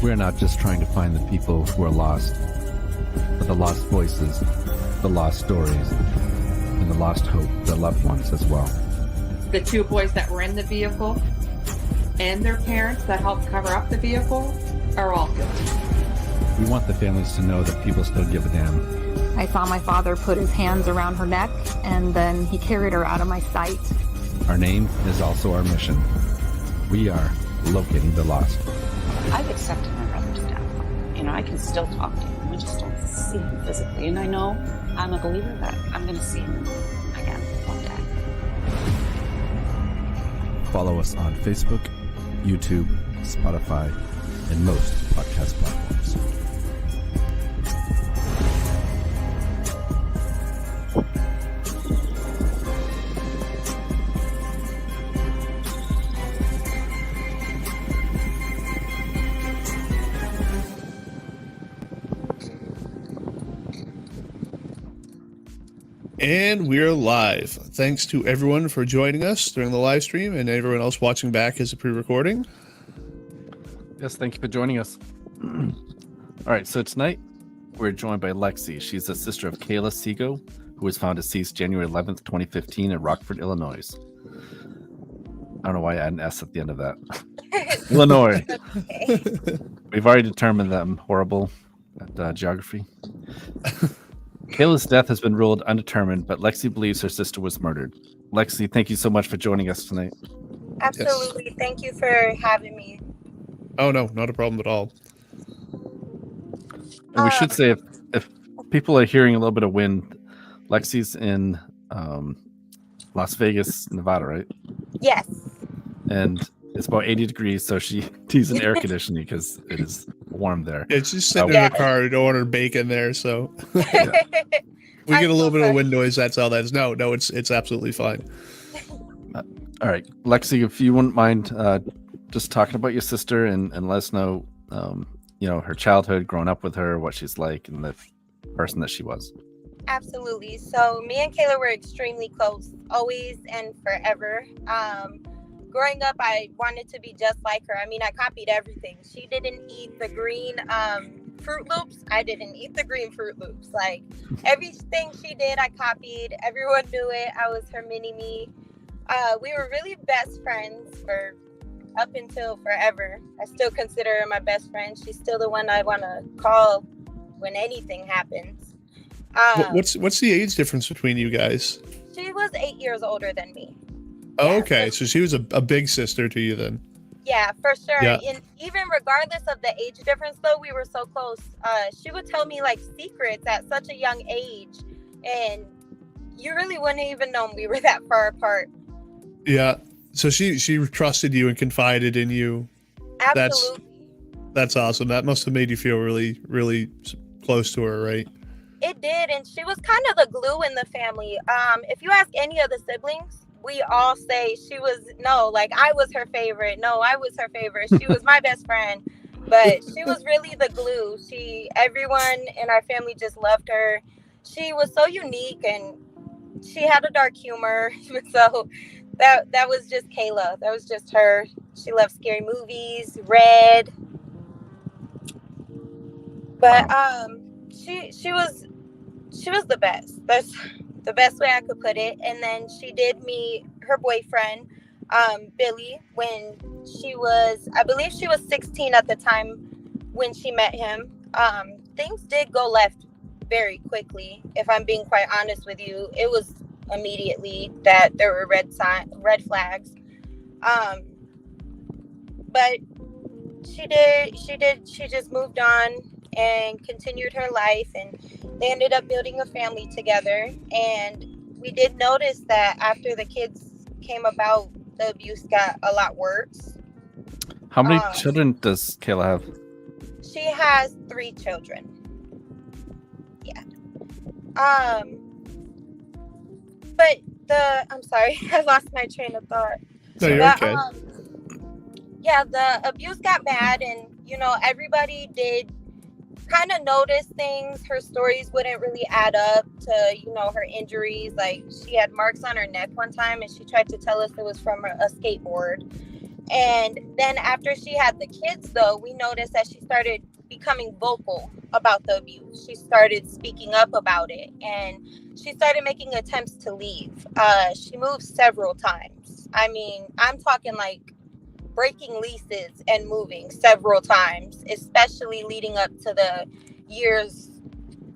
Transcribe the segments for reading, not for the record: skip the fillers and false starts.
We're not just trying to find the people who are lost, but the lost voices, the lost stories, and the lost hope of their loved ones as well. The two boys that were in the vehicle and their parents that helped cover up the vehicle are all guilty. We want the families to know that people still give a damn. I saw my father put his hands around her neck, and then he carried her out of my sight. Our name is also our mission. We are locating the lost. I've accepted my brother's death. I can still talk to him. We just don't see him physically. And I know I'm a believer that I'm going to see him again one day. Follow us on Facebook, YouTube, Spotify, and most podcast platforms. And we're live. Thanks to everyone for joining us during the live stream and everyone else watching back as a pre-recording. Yes, thank you for joining us. All right, so tonight we're joined by Lexi. She's the sister of Kayla Seago, who was found deceased January 11th, 2015 in Rockford, Illinois. I don't know why I had an S at the end of that. Illinois. We've already determined that I'm horrible at geography. Kayla's death has been ruled undetermined, but Lexi believes her sister was murdered. Lexi, thank you so much for joining us tonight. Absolutely. Yes. Thank you for having me. Oh, no, not a problem at all. And we should say, if people are hearing a little bit of wind, Lexi's in Las Vegas, Nevada, right? Yes. And it's about 80 degrees, so she's in air conditioning because it is warm there. Yeah, she's sitting in the car. We don't want her baking there, so we get a little bit of wind noise. That's all that is. No, it's absolutely fine. All right, Lexi, if you wouldn't mind just talking about your sister and let us know, her childhood, growing up with her, what she's like, and the person that she was. Absolutely. So me and Kayla were extremely close, always and forever. Growing up, I wanted to be just like her. I mean, I copied everything. She didn't eat the green Fruit Loops. I didn't eat the green Fruit Loops. Like, everything she did, I copied. Everyone knew it. I was her mini-me. We were really best friends for up until forever. I still consider her my best friend. She's still the one I want to call when anything happens. What's the age difference between you guys? She was 8 years older than me. Oh, okay. So she was a big sister to you then. Yeah, for sure. Yeah. And even regardless of the age difference, though, we were so close. She would tell me like secrets at such a young age, and you really wouldn't even know we were that far apart. Yeah. So she trusted you and confided in you. Absolutely. That's awesome. That must have made you feel really, really close to her, right? It did, and she was kind of the glue in the family. If you ask any of the siblings, we all say I was her favorite. No, I was her favorite. She was my best friend, but she was really the glue. Everyone in our family just loved her. She was so unique, and she had a dark humor. So that was just Kayla. That was just her. She loved scary movies, read. But she was the best. That's the best way I could put it. And then she did meet her boyfriend, Billy, when I believe she was 16 at the time when she met him. Things did go left very quickly. If I'm being quite honest with you, it was immediately that there were red flags. But she just moved on and continued her life, and they ended up building a family together. And we did notice that after the kids came about, the abuse got a lot worse. How many children does Kayla have? She has 3 children. Yeah. But I'm sorry, I lost my train of thought. No, you're okay. The abuse got bad, and everybody did kind of notice things. Her stories wouldn't really add up to her injuries. Like, she had marks on her neck one time, and she tried to tell us it was from a skateboard. And then after she had the kids, though, we noticed that she started becoming vocal about the abuse. She started speaking up about it, and she started making attempts to leave. She moved several times. I mean, I'm talking like breaking leases and moving several times, especially leading up to the years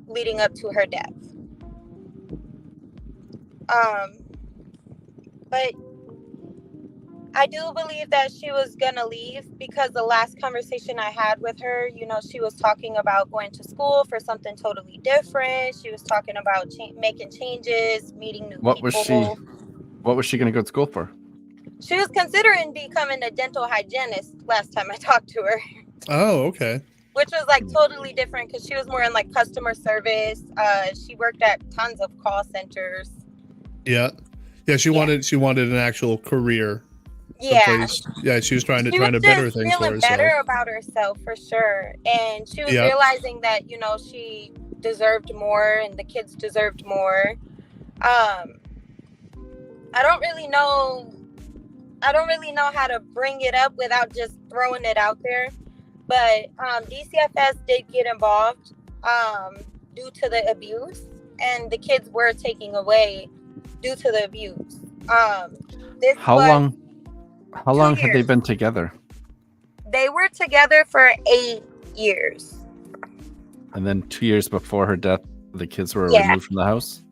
leading up to her death. But I do believe that she was gonna leave, because the last conversation I had with her, you know, she was talking about going to school for something totally different. She was talking about making changes, meeting new What people. What was she going to go to school for? She was considering becoming a dental hygienist last time I talked to her. Oh, okay. Which was like totally different, because she was more in like customer service. She worked at tons of call centers. Yeah. She wanted an actual career. Yeah. Yeah, she was trying to better things for feeling herself. better about herself, for sure. And she was realizing that, you know, she deserved more and the kids deserved more. I don't really know how to bring it up without just throwing it out there. But DCFS did get involved due to the abuse, and the kids were taken away due to the abuse. How long had they been together? They were together for 8 years. And then 2 years before her death, the kids were removed from the house?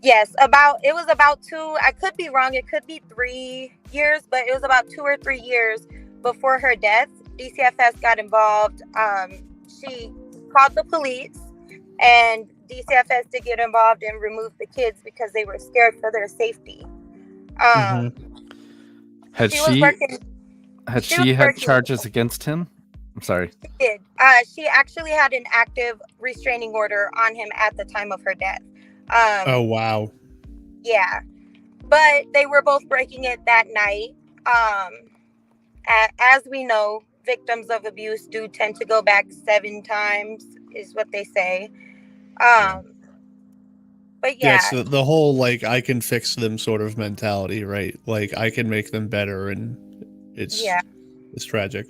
Yes, it was about 2, I could be wrong, it could be 3 years, but it was about 2 or 3 years before her death. DCFS got involved. She called the police, and DCFS did get involved and remove the kids because they were scared for their safety. Had she had charges against him? I'm sorry. She did. She actually had an active restraining order on him at the time of her death. Oh, wow. Yeah. But they were both breaking it that night. As we know, victims of abuse do tend to go back 7 times, is what they say. But yeah. So the whole, like, I can fix them sort of mentality, right? Like, I can make them better, and it's tragic.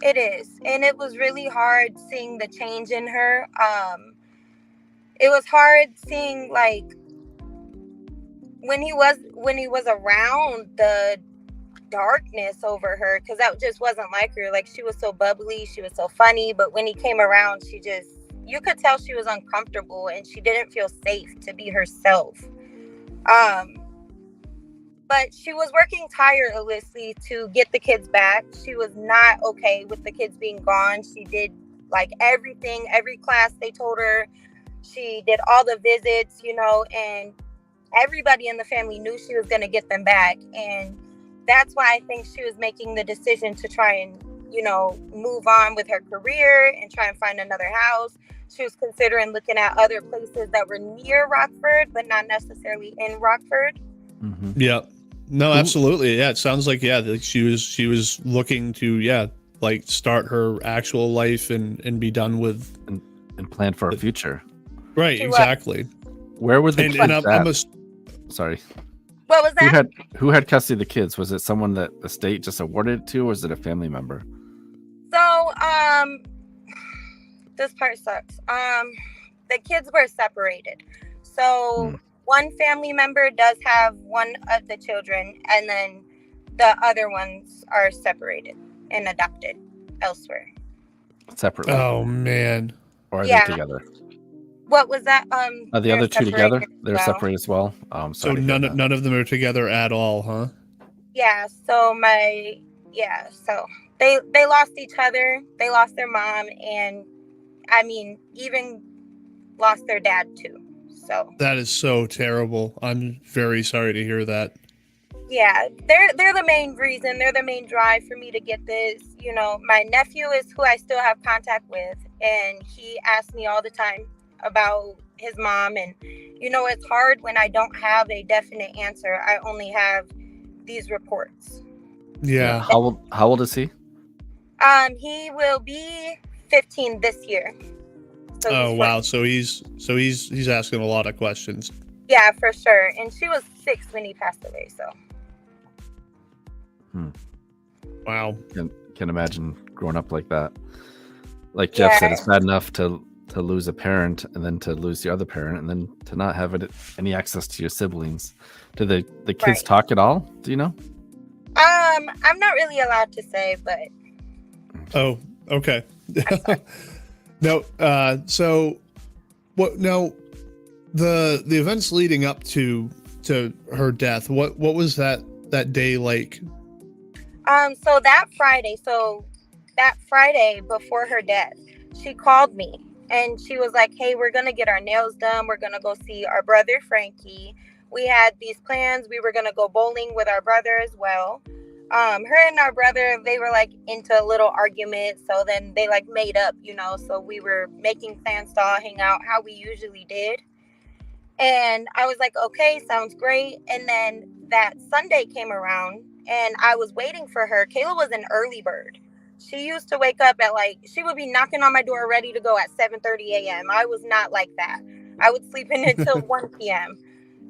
It is. And it was really hard seeing the change in her. It was hard seeing, like, when he was around, the darkness over her, because that just wasn't like her. Like, she was so bubbly, she was so funny, but when he came around, you could tell she was uncomfortable and she didn't feel safe to be herself. But she was working tirelessly to get the kids back. She was not okay with the kids being gone. She did like everything, every class they told her. She did all the visits, you know, and everybody in the family knew she was going to get them back. And that's why I think she was making the decision to try and, you know, move on with her career and try and find another house. She was considering looking at other places that were near Rockford, but not necessarily in Rockford. Mm-hmm. Yeah. No, absolutely. Yeah. It sounds like, like she was looking to, like, start her actual life and be done with. And plan for a future. Right. Exactly. Where were the kids at? Sorry. What was that? Who had custody of the kids? Was it someone that the state just awarded it to, or was it a family member? So, this part sucks. The kids were separated. So one family member does have one of the children, and then the other ones are separated and adopted elsewhere. Separately. Oh, man. Or are they together? What was that? Are the other two together? They're separated as well. So none of them are together at all, huh? Yeah. So So they lost each other. They lost their mom, and I mean, even lost their dad too. So that is so terrible. I'm very sorry to hear that. Yeah, they're the main reason. They're the main drive for me to get this. You know, my nephew is who I still have contact with, and he asks me all the time about his mom. And, you know, it's hard when I don't have a definite answer. I only have these reports. Yeah. How old is he? He will be 15 this year. So oh wow! So he's asking a lot of questions. Yeah, for sure. And she was 6 when he passed away. So. Wow. Can imagine growing up like that. Like Jeff said, it's bad enough to lose a parent and then to lose the other parent and then to not have any access to your siblings. Do the kids talk at all? Do you know? I'm not really allowed to say, but. Oh, okay. No. So what? No. The events leading up to her death. What was that day like? So that Friday before her death, she called me and she was like, "Hey, we're gonna get our nails done. We're gonna go see our brother Frankie. We had these plans. We were gonna go bowling with our brother as well." Her and our brother, they were like into a little argument, so then they like made up, so we were making plans to all hang out how we usually did. And I was like, okay, sounds great. And then that Sunday came around and I was waiting for her. Kayla was an early bird. She used to wake up at she would be knocking on my door ready to go at 7:30 a.m. I was not like that. I would sleep in until 1 p.m.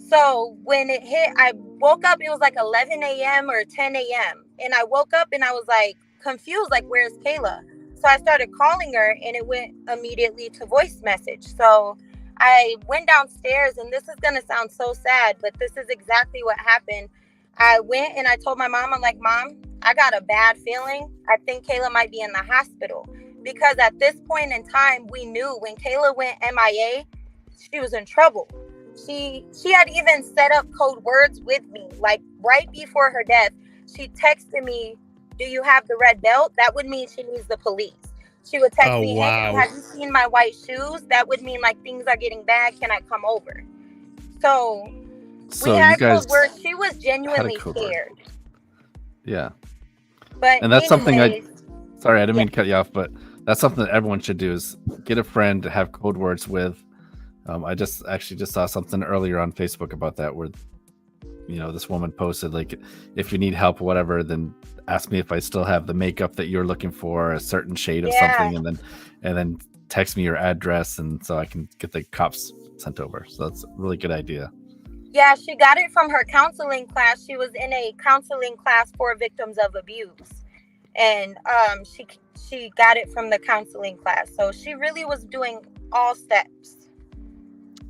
So when it hit, I woke up, it was like 11 a.m. or 10 a.m. And I woke up and I was like confused, like, where's Kayla? So I started calling her and it went immediately to voice message. So I went downstairs, and this is going to sound so sad, but this is exactly what happened. I went and I told my mom, I'm like, Mom, I got a bad feeling. I think Kayla might be in the hospital. Because at this point in time, we knew when Kayla went MIA, she was in trouble. She had even set up code words with me. Like right before her death, she texted me, "Do you have the red belt?" That would mean she needs the police. She would text me, "Hey, have you seen my white shoes?" That would mean like things are getting bad. Can I come over? So we had code words. She was genuinely scared. Yeah. But and that's something sorry, I didn't mean to cut you off, but that's something that everyone should do is get a friend to have code words with. I just saw something earlier on Facebook about that where, this woman posted like, if you need help or whatever, then ask me if I still have the makeup that you're looking for, a certain shade of something, and then text me your address, and so I can get the cops sent over. So that's a really good idea. Yeah, she got it from her counseling class. She was in a counseling class for victims of abuse, and she got it from the counseling class. So she really was doing all steps.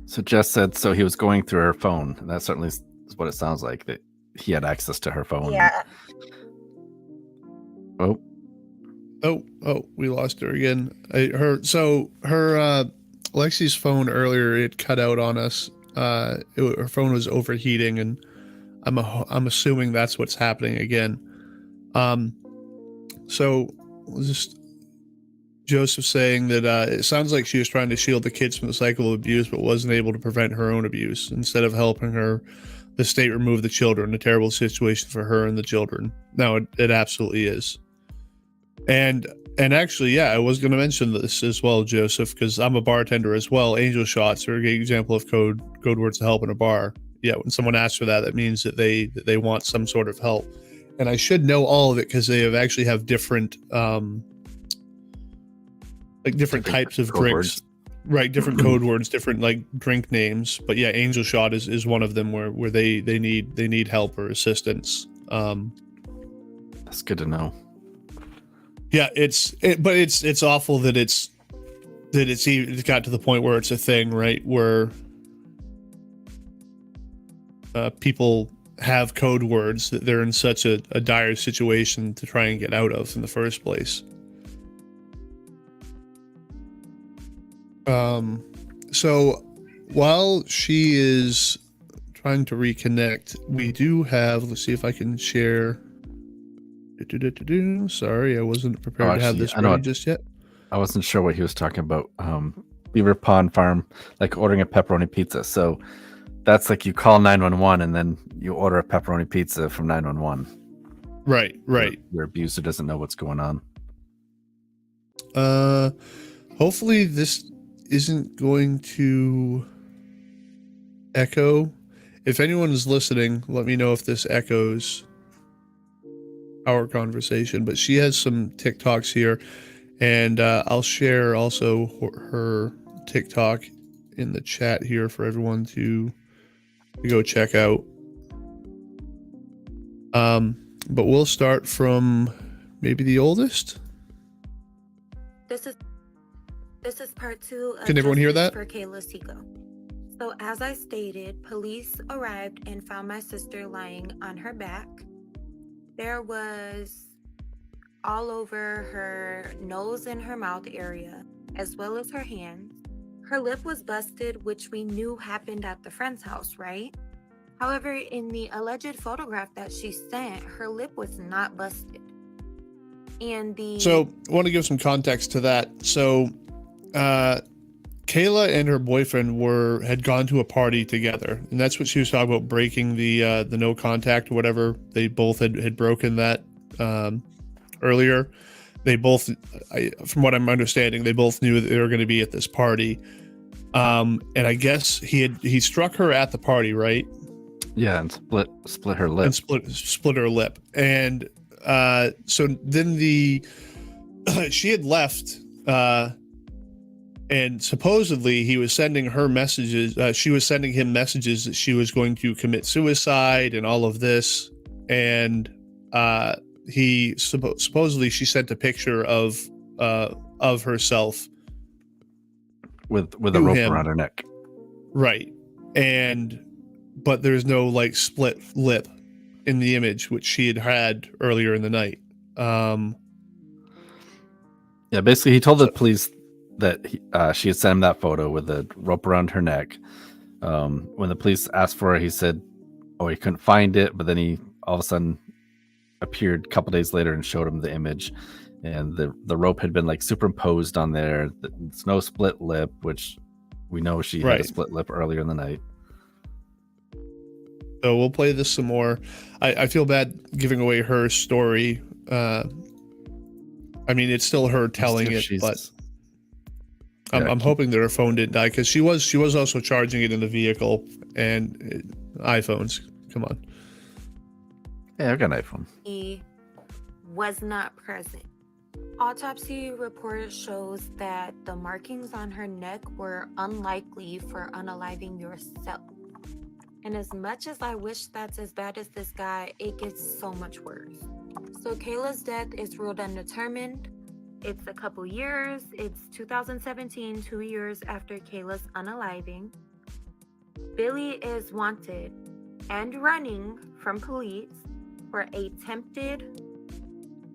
So Jess said, so he was going through her phone, and that certainly is what it sounds like, that he had access to her phone. Yeah. Oh, we lost her again. Her Lexi's phone earlier, it cut out on us. Her phone was overheating, and I'm assuming that's what's happening again. So just Joseph saying that it sounds like she was trying to shield the kids from the cycle of abuse, but wasn't able to prevent her own abuse. Instead of helping her, the state removed the children. A terrible situation for her and the children. No, it absolutely is. And actually, I was going to mention this as well, Joseph, because I'm a bartender as well. Angel shots are a good example of code words to help in a bar. Yeah, when someone asks for that means that they want some sort of help. And I should know all of it because they actually have different different types of drinks. Words. Right, different code words, different like drink names. But yeah, Angel Shot is one of them where they need help or assistance. That's good to know. Yeah, but it's awful that it's got to the point where it's a thing, right? Where people have code words that they're in such a dire situation to try and get out of in the first place. So while she is trying to reconnect, we do have, let's see if I can share. Sorry, I wasn't prepared to have this ready just yet. I wasn't sure what he was talking about. Beaver Pond Farm, like ordering a pepperoni pizza. So that's like you call 911 and then you order a pepperoni pizza from 911. Right. Your abuser doesn't know what's going on. Hopefully this isn't going to echo. If anyone is listening, let me know if this echoes our conversation. But she has some TikToks here, and I'll share also her TikTok in the chat here for everyone to go check out. But we'll start from maybe the oldest. This is part 2 of Can everyone hear Justice that? for Kayla Seago. So as I stated, police arrived and found my sister lying on her back. There was all over her nose and her mouth area, as well as her hands. Her lip was busted, which we knew happened at the friend's house, right? However, in the alleged photograph that she sent, her lip was not busted. And So I want to give some context to that. So Kayla and her boyfriend had gone to a party together, and that's what she was talking about, breaking the no contact or whatever. They both had broken that earlier. They both, from what I'm understanding, they both knew that they were going to be at this party. And I guess he struck her at the party, right? Yeah, and split her lip. And split her lip. And so then she had left, and supposedly he was sending her messages. She was sending him messages that she was going to commit suicide and all of this. And he supposedly she sent a picture of herself with a rope him. around her neck. Right. But there's no like split lip in the image, which she had earlier in the night. Yeah, basically he told the police that she had sent him that photo with a rope around her neck. When the police asked for it, he said, he couldn't find it, but then he all of a sudden appeared a couple days later and showed him the image, and the rope had been like superimposed on there. It's no split lip, which we know she had a split lip earlier in the night. So we'll play this some more. I feel bad giving away her story. I mean, it's still her telling it, but I'm hoping that her phone didn't die, because she was also charging it in the vehicle, and iPhones. Come on. Yeah, I got an iPhone. he was not present. Autopsy report shows that the markings on her neck were unlikely for unaliving yourself. And as much as I wish that's as bad as this guy, it gets so much worse. So Kayla's death is ruled undetermined. It's a couple years. It's 2017, 2 years after Kayla's unaliving. Billy is wanted and running from police for attempted,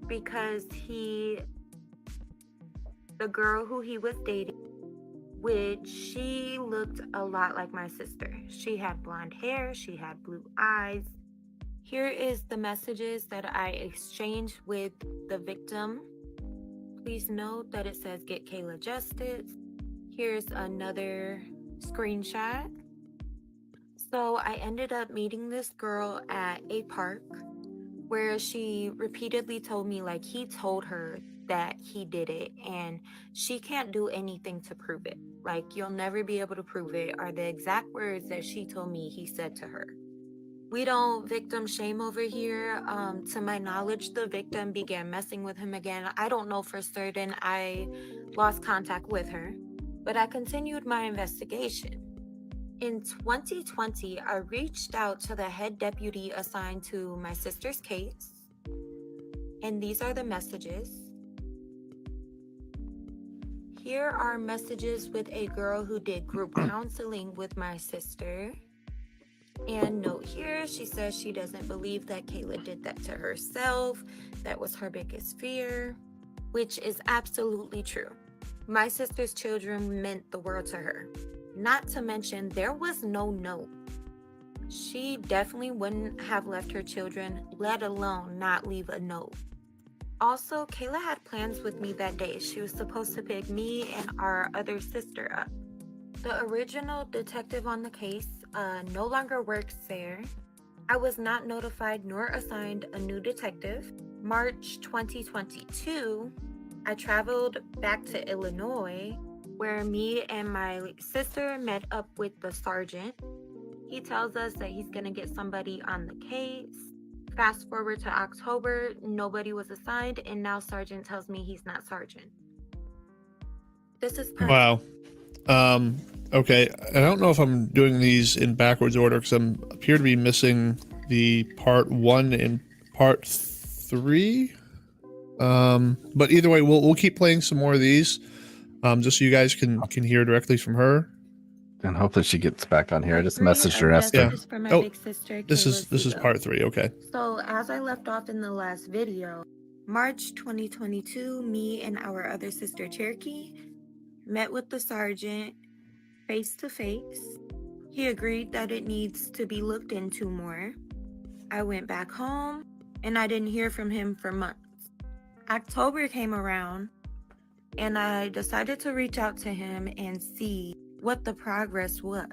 because the girl who he was dating, which she looked a lot like my sister. She had blonde hair, she had blue eyes. Here is the messages that I exchanged with the victim. Please note that it says get Kayla justice. Here's another screenshot. So I ended up meeting this girl at a park where she repeatedly told me like he told her that he did it, and she can't do anything to prove it. Like, you'll never be able to prove it, are the exact words that she told me he said to her. We don't victim shame over here. To my knowledge, the victim began messing with him again. I don't know for certain. I lost contact with her, but I continued my investigation. In 2020, I reached out to the head deputy assigned to my sister's case, and these are the messages. Here are messages with a girl who did group counseling with my sister. And note here, she says she doesn't believe that Kayla did that to herself. That was her biggest fear, which is absolutely true. My sister's children meant the world to her. Not to mention, there was no note. She definitely wouldn't have left her children, let alone not leave a note. Also, Kayla had plans with me that day. She was supposed to pick me and our other sister up. The original detective on the case no longer works there. I was not notified nor assigned a new detective. March 2022, I traveled back to Illinois, where me and my sister met up with the sergeant. He tells us that he's gonna get somebody on the case. Fast forward to October, nobody was assigned, and now Sergeant tells me he's not Sergeant. This is perfect. Wow. Okay. I don't know if I'm doing these in backwards order, because I appear to be missing the part 1 and part 3. But either way, we'll keep playing some more of these, just so you guys can hear directly from her. And hopefully she gets back on here. I just Three messaged her, of asked her. Justice for my Oh, big sister, This Kayla is Seago. part 3. Okay. So, as I left off in the last video, March 2022, me and our other sister, Cherokee, met with the sergeant face to face. He agreed that it needs to be looked into more. I went back home and I didn't hear from him for months. October came around and I decided to reach out to him and see what the progress was,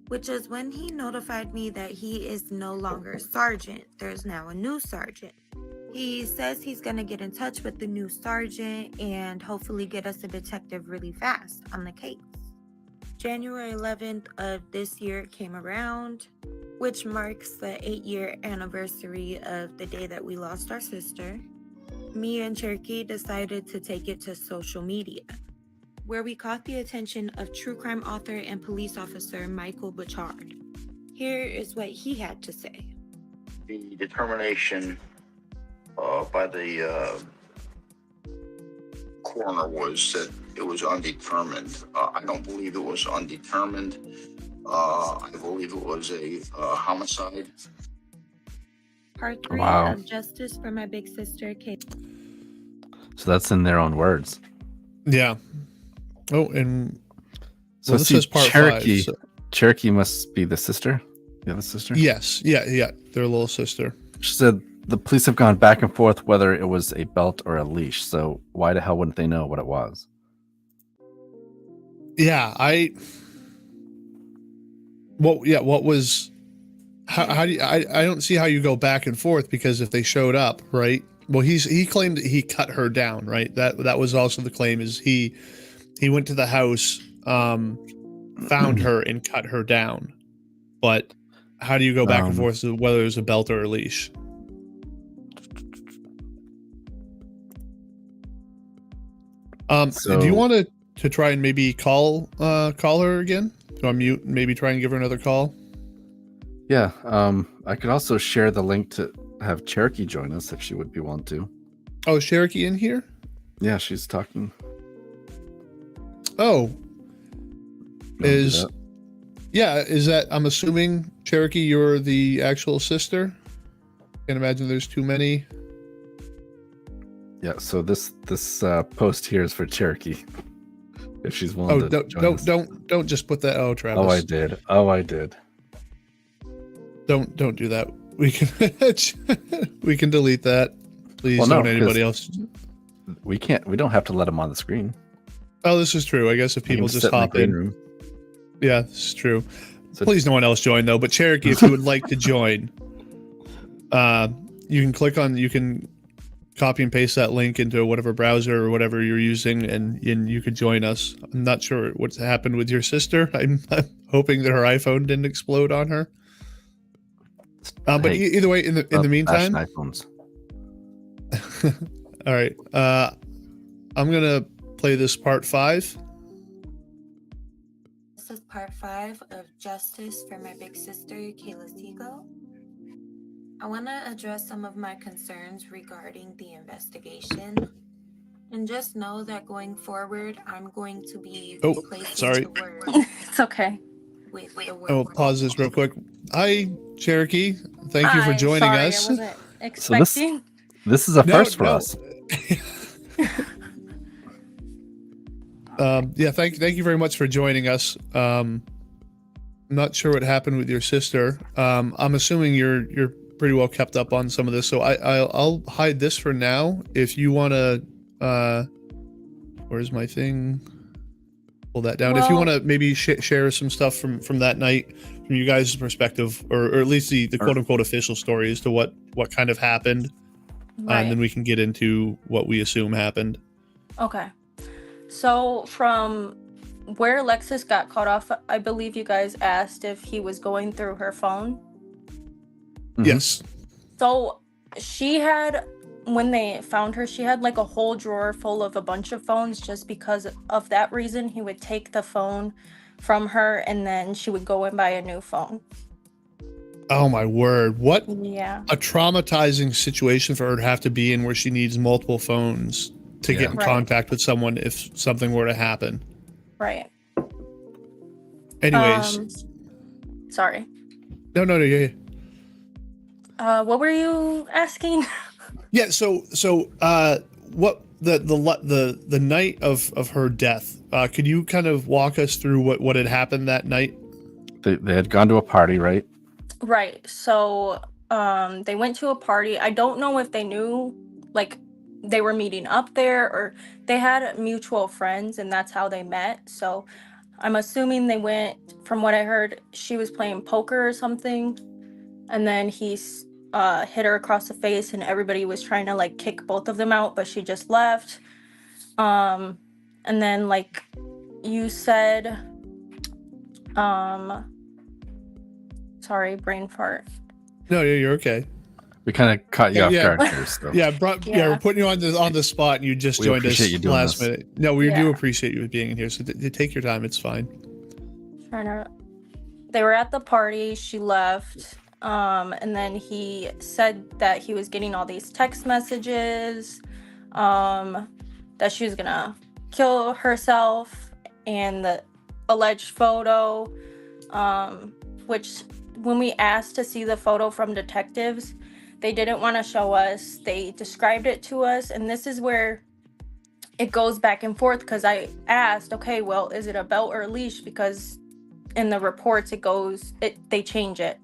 which is when he notified me that he is no longer sergeant. There's now a new sergeant. He says he's going to get in touch with the new sergeant and hopefully get us a detective really fast on the case. January 11th of this year came around, which marks the 8-year anniversary of the day that we lost our sister. Me and Cherokee decided to take it to social media, where we caught the attention of true crime author and police officer Michael Bouchard. Here is what he had to say. The determination by the coroner was that it was undetermined. I don't believe it was undetermined. I believe it was a homicide. Part 3 Wow. of Justice for my big sister, Kayla. So that's in their own words. Yeah. Oh, and So well, this see, is part Cherokee. 5. So, Cherokee must be the sister. Yeah, the sister. yes. Yeah. Their little sister. She said the police have gone back and forth whether it was a belt or a leash. So why the hell wouldn't they know what it was? Yeah. What was? How do you? I don't see how you go back and forth, because if they showed up, right? Well, he claimed that he cut her down, right? That was also the claim, is he went to the house, found her and cut her down. But how do you go back and forth to whether it was a belt or a leash? So- Do you want to try and maybe call her again? Do I mute and maybe try and give her another call? Yeah. I could also share the link to have Cherokee join us if she would be willing to. Oh, is Cherokee in here? Yeah, she's talking. Oh, You wanna do is that? yeah, is that, I'm assuming, Cherokee, you're the actual sister? Can't imagine there's too many. Yeah. So this post here is for Cherokee. If she's willing Oh, to join us. don't just put that. Oh, Travis. Oh, I did. Don't do that. We can we can delete that. Please Well, no, don't anybody 'cause- else. We don't have to let him on the screen. Oh, this is true. I guess if He can people just sit in the hop green in. room. Yeah, this is true. So- Please, no one else join though. But Cherokee, if you would like to join, you can copy and paste that link into whatever browser or whatever you're using, and you could join us. I'm not sure what's happened with your sister. I'm hoping that her iPhone didn't explode on her. But Hey, either way, in the Bashing meantime, iPhones. all right. I'm gonna play this part 5. This is part 5 of Justice for my big sister, Kayla Seago. I want to address some of my concerns regarding the investigation. And just know that going forward, I'm going to be Oh, replacing sorry. the word It's okay. with the word. Oh, pause this real quick. Hi, Cherokee. Thank you for Hi, joining sorry, us. I wasn't So this- expecting. This is a No, first for no. us. Yeah, thank you very much for joining us. I'm not sure what happened with your sister. I'm assuming you're pretty well kept up on some of this, so I'll hide this for now. If you want to, where's my thing? Pull that down. If you Well- want to maybe share some stuff from that night, from you guys' perspective, or at least the quote unquote official story as to what kind of happened, Right. and then we can get into what we assume happened. Okay. So from where Lexus got cut off, I believe you guys asked if he was going through her phone. Mhm. Yes. So she had, when they found her, she had like a whole drawer full of a bunch of phones. Just because of that reason, he would take the phone from her and then she would go and buy a new phone. Oh my word! What Yeah. a traumatizing situation for her to have to be in, where she needs multiple phones to Yeah. get in Right. contact with someone if something were to happen. Right. Anyways, Sorry. no, yeah. What were you asking? Yeah, so what the night of her death, could you kind of walk us through what had happened that night? They had gone to a party, right? Right. So, they went to a party. I don't know if they knew, like, they were meeting up there or they had mutual friends and that's how they met. So, I'm assuming they went, from what I heard, she was playing poker or something. And then hit her across the face and everybody was trying to like kick both of them out, but she just left. And then like you said, sorry, brain fart. No, yeah, you're okay. We kind of caught you off Yeah. guard here. So. Yeah, we're putting you on the spot, and you just We joined us appreciate you doing last this. minute. No, we do Yeah. appreciate you being in here. So take your time; it's fine. They were at the party, she left. And then he said that he was getting all these text messages, that she was gonna kill herself, and the alleged photo, which when we asked to see the photo from detectives, they didn't want to show us. They described it to us, and this is where it goes back and forth, because I asked, okay, well, is it a belt or a leash? Because in the reports they change it,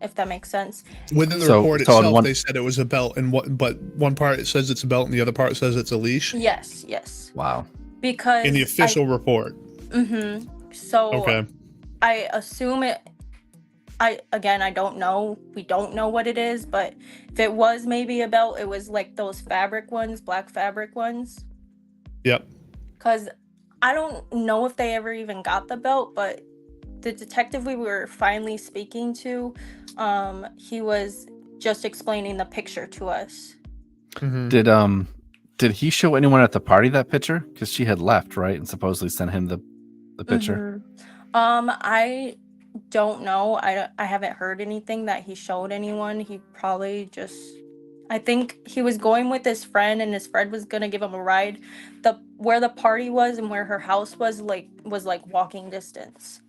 if that makes sense. Within the So- report so on itself, one- they said it was a belt, but one part it says it's a belt, and the other part says it's a leash. Yes. Wow. Because In the official report. So Okay. I assume it. I don't know. We don't know what it is, but if it was maybe a belt, it was like those fabric ones, black fabric ones. Yep. Because I don't know if they ever even got the belt, but the detective we were finally speaking to, he was just explaining the picture to us. Mhm. Did he show anyone at the party that picture? Because she had left, right, and supposedly sent him the picture. I don't know. I haven't heard anything that he showed anyone. He probably just, I think he was going with his friend, and his friend was gonna give him a ride. Where the party was and where her house was like walking distance.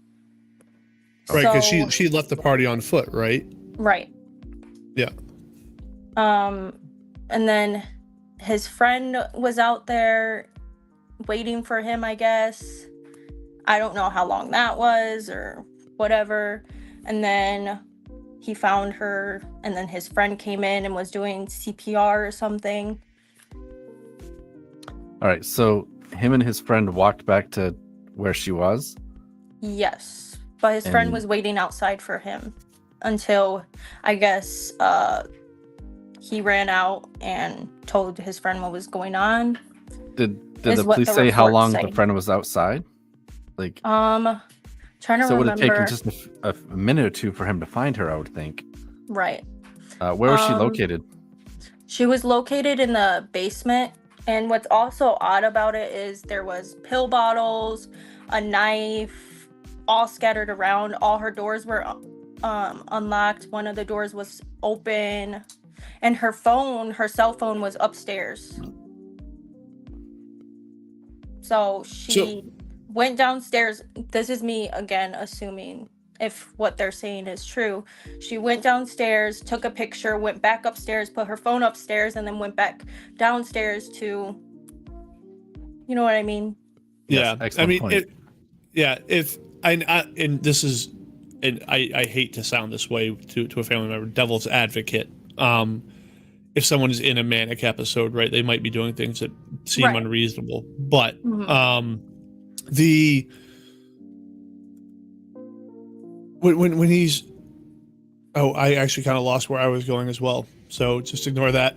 Right, because So- she left the party on foot, right? Right. Yeah. And then his friend was out there waiting for him, I guess. I don't know how long that was or whatever. And then he found her, and then his friend came in and was doing CPR or something. All right. So him and his friend walked back to where she was. Yes. But his friend And- was waiting outside for him until, I guess, he ran out and told his friend what was going on. Did Is the what police the say how reports long say. the friend was outside? Like, Trying to so it would have remember. taken just a minute or two for him to find her, I would think. Right. Where was she located? She was located in the basement. And what's also odd about it is there was pill bottles, a knife, all scattered around. All her doors were unlocked. One of the doors was open. And her cell phone was upstairs. So she went downstairs. This is me again assuming if what they're saying is true. She went downstairs, took a picture, went back upstairs, put her phone upstairs, and then went back downstairs to, you know what I mean? Yeah. Yes, excellent point. And this is, and I hate to sound this way to a family member, devil's advocate. If someone is in a manic episode, right, they might be doing things that seem Right. unreasonable. But Mhm. when he's, I actually kind of lost where I was going as well. So just ignore that.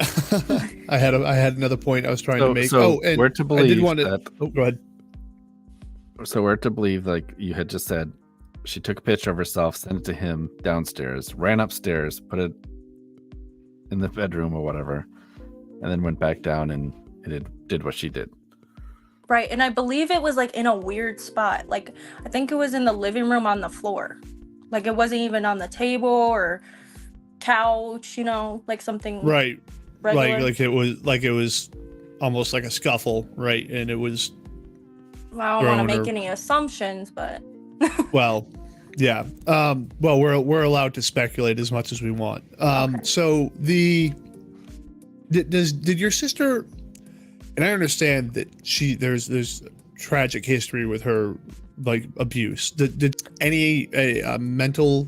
I had another point I was trying to make. And we're to I did believe want to. that. Oh, go ahead. So we're to believe, like you had just said, she took a picture of herself, sent it to him downstairs, ran upstairs, put it in the bedroom or whatever, and then went back down and it did what she did. Right. And I believe it was like in a weird spot. Like, I think it was in the living room on the floor. Like it wasn't even on the table or couch, like something Right. regular. Like it was almost like a scuffle, right? And it was I don't want to thrown make or any assumptions, but well, yeah. Well, we're allowed to speculate as much as we want. Okay. So did your sister? And I understand that there's tragic history with her, like abuse. Did any mental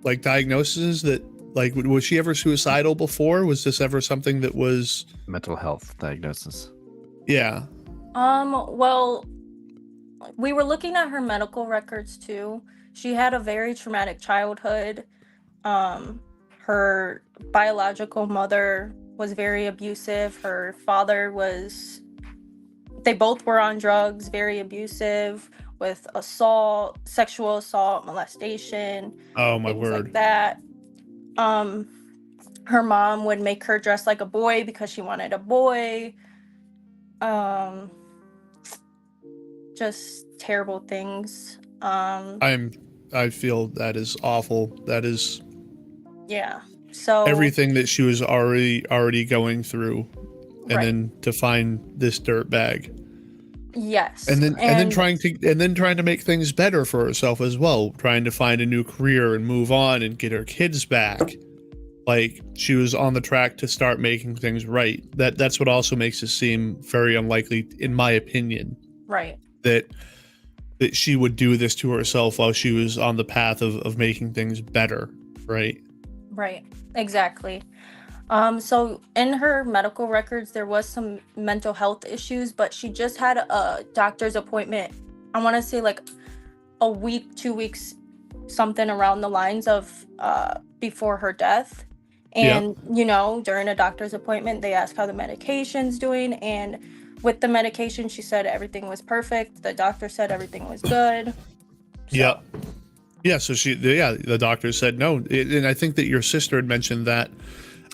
like diagnoses that like was she ever suicidal before? Was this ever something that was Mental health diagnosis. yeah? Well, we were looking at her medical records too. She had a very traumatic childhood. Her biological mother was very abusive. Her father they both were on drugs, very abusive, with assault, sexual assault, molestation, Oh my things word! like that. Her mom would make her dress like a boy because she wanted a boy. Just terrible things. I feel that is awful. That is Yeah. So everything that she was already going through, and right. then to find this dirt bag. Yes. And then trying to make things better for herself as well, trying to find a new career and move on and get her kids back. Like she was on the track to start making things right. That's what also makes it seem very unlikely, in my opinion. Right. That she would do this to herself while she was on the path of making things better, right? Right. Exactly. So in her medical records, there was some mental health issues, but she just had a doctor's appointment. I want to say like a week, 2 weeks, something around the lines of before her death. And, during a doctor's appointment, they asked how the medication's doing. And with the medication, she said everything was perfect. The doctor said everything was good. So. Yeah. Yeah. So the doctor said no. And I think that your sister had mentioned that.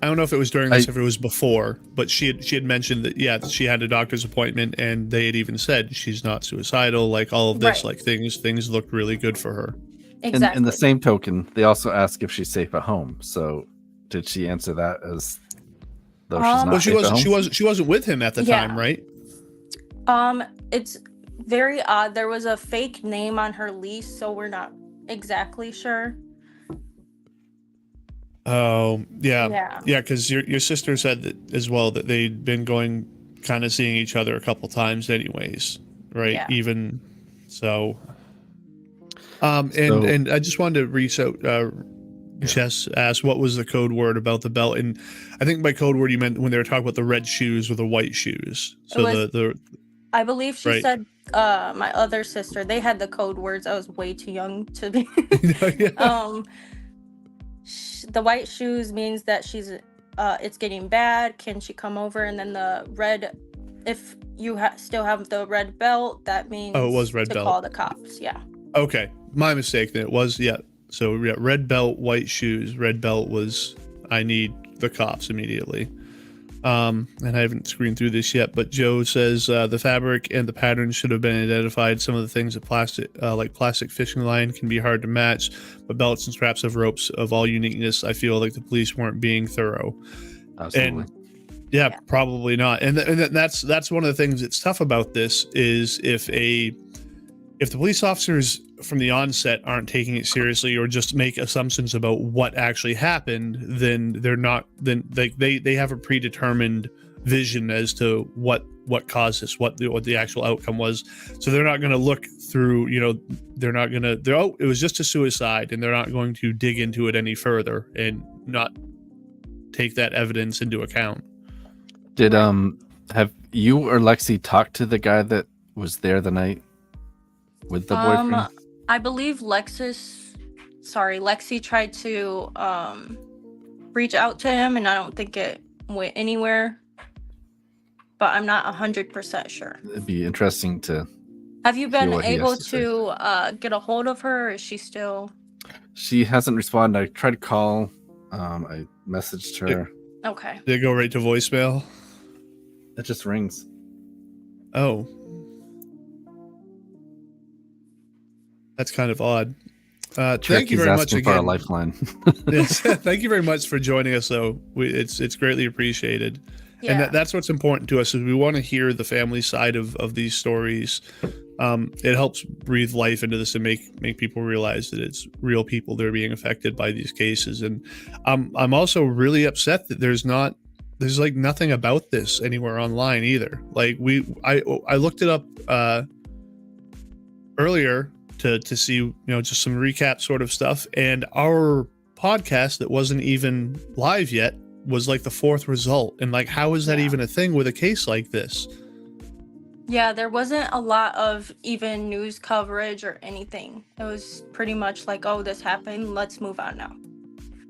I don't know if it was during this, if it was before, but she had mentioned that, she had a doctor's appointment and they had even said she's not suicidal, like all of this, Right. like things looked really good for her. Exactly. In the same token, they also ask if she's safe at home. So did she answer that as though she's not Well, safe at home? she wasn't with him at the time, right? It's very odd. There was a fake name on her lease, so we're not exactly sure. Oh, yeah. Yeah, because your sister said that as well, that they'd been going kind of seeing each other a couple times anyways, right? Yeah. Even so. And I just wanted to reach out. Jess asked what was the code word about the belt, and I think by code word you meant when they were talking about the red shoes or the white shoes. So I believe she right. said my other sister, they had the code words. I was way too young to be. The white shoes means that she's it's getting bad. Can she come over? And then the red, if you still have the red belt, that means it was red to belt. call the cops. Yeah. Okay, my mistake. Then it was So yeah, red belt, white shoes. Red belt was I need the cops immediately. And I haven't screened through this yet, but Joe says the fabric and the pattern should have been identified. Some of the things that plastic fishing line can be hard to match, but belts and straps of ropes of all uniqueness, I feel like the police weren't being thorough. Absolutely. And yeah, probably not. And that's one of the things that's tough about this is if the police officers from the onset aren't taking it seriously or just make assumptions about what actually happened, then they have a predetermined vision as to what caused this, what the actual outcome was. So they're not going to look through, it was just a suicide, and they're not going to dig into it any further and not take that evidence into account. Did have you or Lexi talked to the guy that was there the night with the boyfriend? I believe Lexi tried to reach out to him, and I don't think it went anywhere, but I'm not 100% sure. It'd be interesting to. Have you been able to get a hold of her, or is she still? She hasn't responded. I tried to call. I messaged her. Okay. Did it go right to voicemail? It just rings. Oh. That's kind of odd. Thank you He's very much asking for a again. lifeline. Yes, thank you very much for joining us, though. It's greatly appreciated. And Yeah. that's what's important to us is we want to hear the family side of these stories. It helps breathe life into this and make people realize that it's real people that are being affected by these cases. And I'm also really upset that there's like nothing about this anywhere online either. Like I looked it up earlier to see, just some recap sort of stuff, and our podcast that wasn't even live yet was like the fourth result. And like, how is that even a thing with a case like this? Yeah, there wasn't a lot of even news coverage or anything. It was pretty much like, oh, this happened, let's move on now.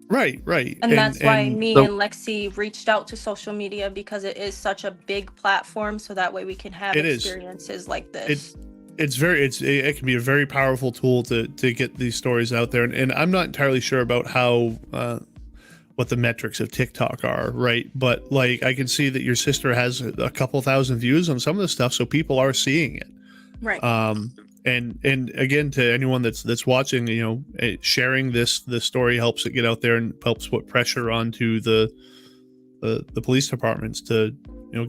Right. And that's why me so- and Lexi reached out to social media, because it is such a big platform, so that way we can have It is. experiences like this. It can be a very powerful tool to get these stories out there. And I'm not entirely sure about how what the metrics of TikTok are, right? But like, I can see that your sister has a couple thousand views on some of the stuff, so people are seeing it. Right. And again, to anyone that's watching, sharing this story helps it get out there and helps put pressure onto the police departments to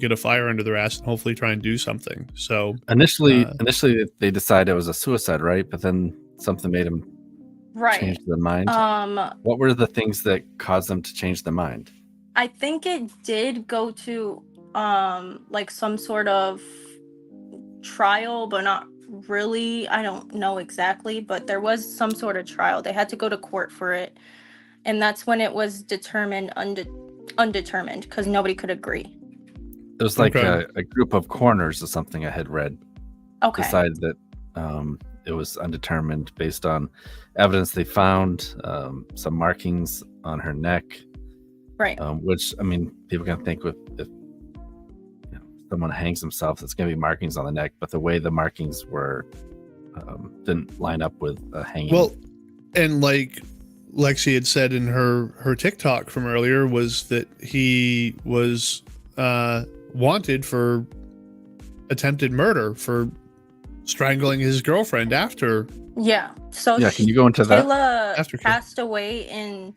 get a fire under their ass and hopefully try and do something. So Initially they decided it was a suicide, right? But then something made them Right. change their mind. What were the things that caused them to change their mind? I think it did go to like some sort of trial, but not really. I don't know exactly, but there was some sort of trial. They had to go to court for it, and that's when it was determined undetermined, because nobody could agree. It was like Okay. a group of coroners or something I had read Okay. decided that it was undetermined based on evidence they found, some markings on her neck, Right. which, I mean, people can think if someone hangs himself, it's going to be markings on the neck, but the way the markings were didn't line up with hanging. Well, and like Lexi had said in her TikTok from earlier, was that he was wanted for attempted murder for strangling his girlfriend after. Yeah. So yeah, can you go into that? Kayla After Kay- passed away in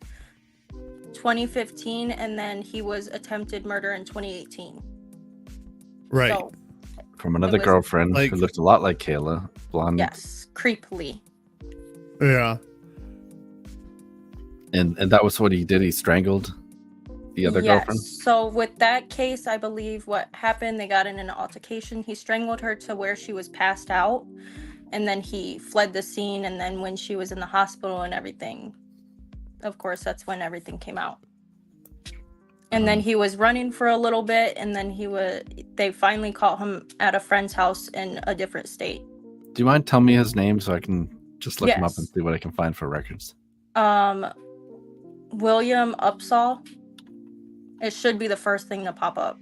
2015, and then he was attempted murder in 2018. Right. So, From another was- girlfriend Like- who looked a lot like Kayla, blonde. yes, creepily. Yeah. And that was what he did. He strangled the other girlfriend. So with that case, I believe what happened, they got in an altercation. He strangled her to where she was passed out, and then he fled the scene. And then when she was in the hospital and everything, of course, that's when everything came out. And then he was running for a little bit, and then they finally caught him at a friend's house in a different state. Do you mind telling me his name so I can just look him up Yes. and see what I can find for records? William Upsall. It should be the first thing to pop up.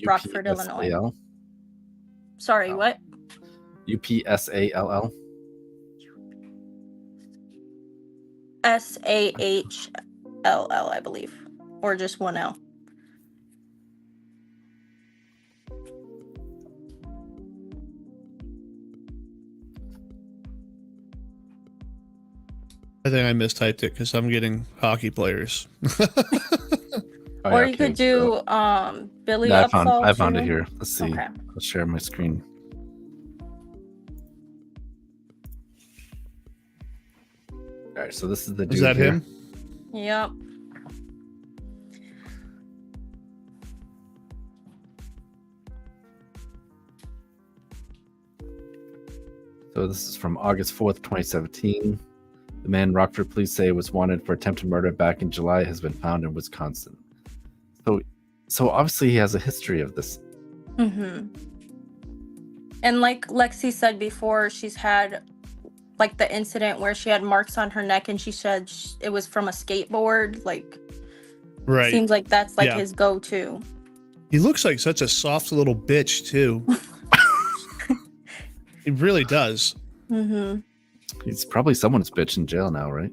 Rockford, Illinois. UPSAL? Sorry, Oh. what? UPSALL? SAHLL, I believe, or just one L. I think I mistyped it because I'm getting hockey players. Oh, Or yeah, you okay, could do Billy No, Upsall. I found it too. here. Let's see. Okay. I'll share my screen. All right, so this is the dude. Is that here. him? Yep. So this is from August 4th, 2017. The man Rockford police say was wanted for attempted murder back in July has been found in Wisconsin. So obviously he has a history of this. Mm-hmm. And like Lexi said before, she's had like the incident where she had marks on her neck, and she said it was from a skateboard. Like, Right. seems like that's like Yeah. his go-to. He looks like such a soft little bitch too. He really does. Mm-hmm. He's probably someone's bitch in jail now, right?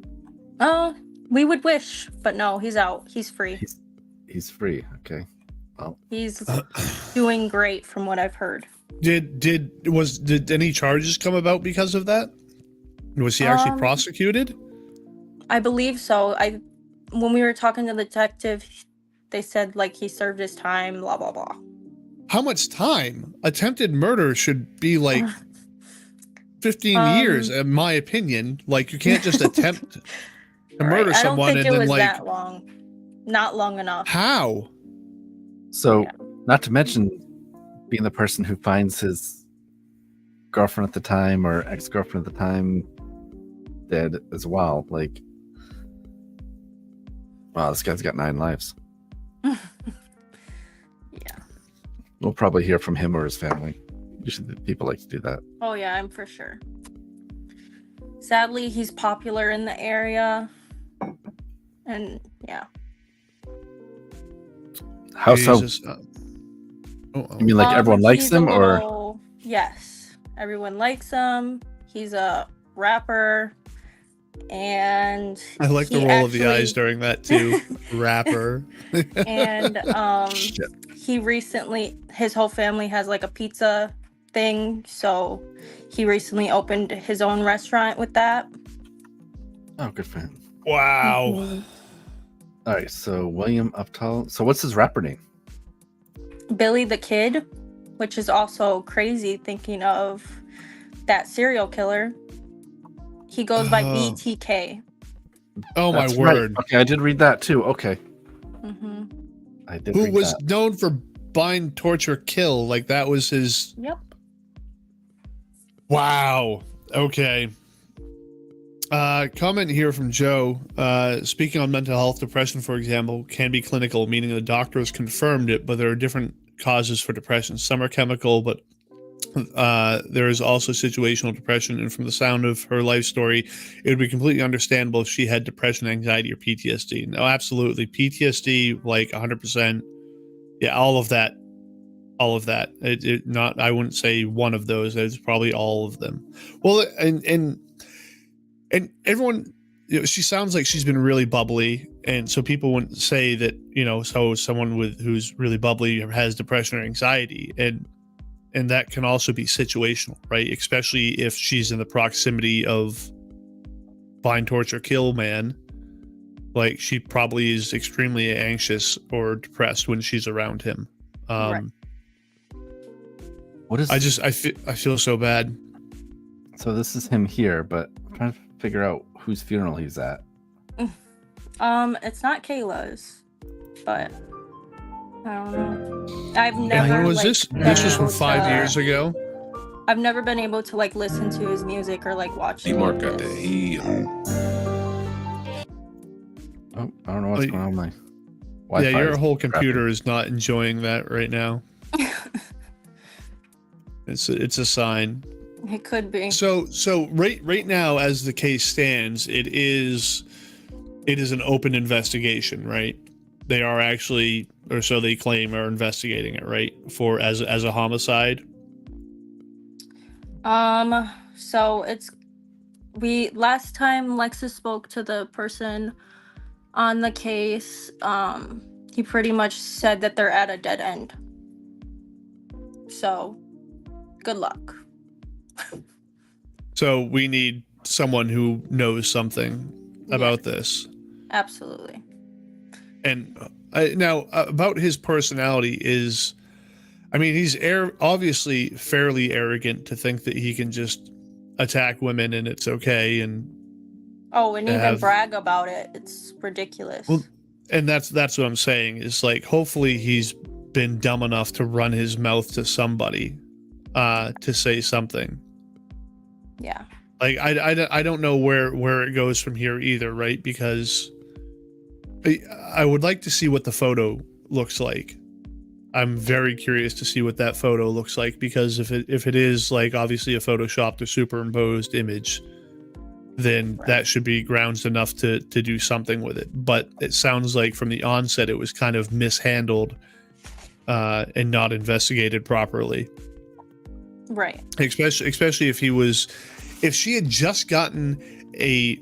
Oh, we would wish, but no, he's out. He's free. He's free. Okay. He's doing great from what I've heard. Did any charges come about because of that? Was he actually Um, prosecuted? I believe so. When we were talking to the detective, they said like he served his time, blah blah blah. How much time? Attempted murder should be like 15 years, Um, in my opinion. Like, you can't just attempt to right. murder I don't someone think and it then, was like, that long. Not long enough. how? So, Yeah. not to mention being the person who finds his girlfriend at the time or ex-girlfriend at the time dead as well. Like, wow, this guy's got 9 lives. Yeah. We'll probably hear from him or his family. Usually people like to do that. Oh yeah, I'm for sure. Sadly, he's popular in the area. And yeah. How so? Jesus. You mean like everyone likes he's a him, or little- Yes. Everyone likes him. He's a rapper. And I like the he roll of the actually- eyes during that too. Rapper. and Shit. he recently, his whole family has like a pizza thing, so he recently opened his own restaurant with that. Oh, good for him. Wow. Mhm. All right, so William Uptall. So what's his rapper name? Billy the Kid, which is also crazy thinking of that serial killer. He goes by Oh. BTK. Oh, my That's right. word. Okay, I did read that too. Okay, Hmm. I did. Who read was that. known for bind, torture, kill. Like, that was his. Yep. Wow. Okay. Comment here from Joe. Speaking on mental health, depression, for example, can be clinical, meaning the doctor has confirmed it, but there are different causes for depression. Some are chemical, but there is also situational depression. And from the sound of her life story, it would be completely understandable if she had depression, anxiety, or PTSD. No, absolutely. PTSD, like 100%. Yeah, all of that. All of that. I wouldn't say one of those. It's probably all of them. Well, and everyone, she sounds like she's been really bubbly, and so people wouldn't say that, so someone who's really bubbly has depression or anxiety, and that can also be situational, right? Especially if she's in the proximity of bind, torture, kill man. Like, she probably is extremely anxious or depressed when she's around him. Right. What is? I feel so bad. So this is him here, but I'm trying to figure out whose funeral he's at. It's not Kayla's, but I don't know. I've And never. when was like, this? been This was from able 5 to- years ago. I've never been able to like listen to his music or like watch. D-Mark any of got that this. heat. Oh, I don't know what's Like- going on with my Yeah, Wi-Fi. your is whole crappy. computer is not enjoying that right now. It's a sign. It could be. So right now, as the case stands, it is an open investigation, right? They are actually, or so they claim, are investigating it, right? For as a homicide. So last time Lexus spoke to the person on the case, he pretty much said that they're at a dead end. So, good luck. So we need someone who knows something about this. Absolutely. And now about his personality is, I mean, he's obviously fairly arrogant to think that he can just attack women and it's okay. And Oh, and even have- brag about it. It's ridiculous. Well, and that's what I'm saying is, like, hopefully he's been dumb enough to run his mouth to somebody to say something. Yeah. Like, I don't know where it goes from here either, right? Because I would like to see what the photo looks like. I'm very curious to see what that photo looks like, because if it is like obviously a photoshopped or superimposed image, then that should be grounds enough to do something with it. But it sounds like from the onset it was kind of mishandled and not investigated properly. Right. Especially if she had just gotten a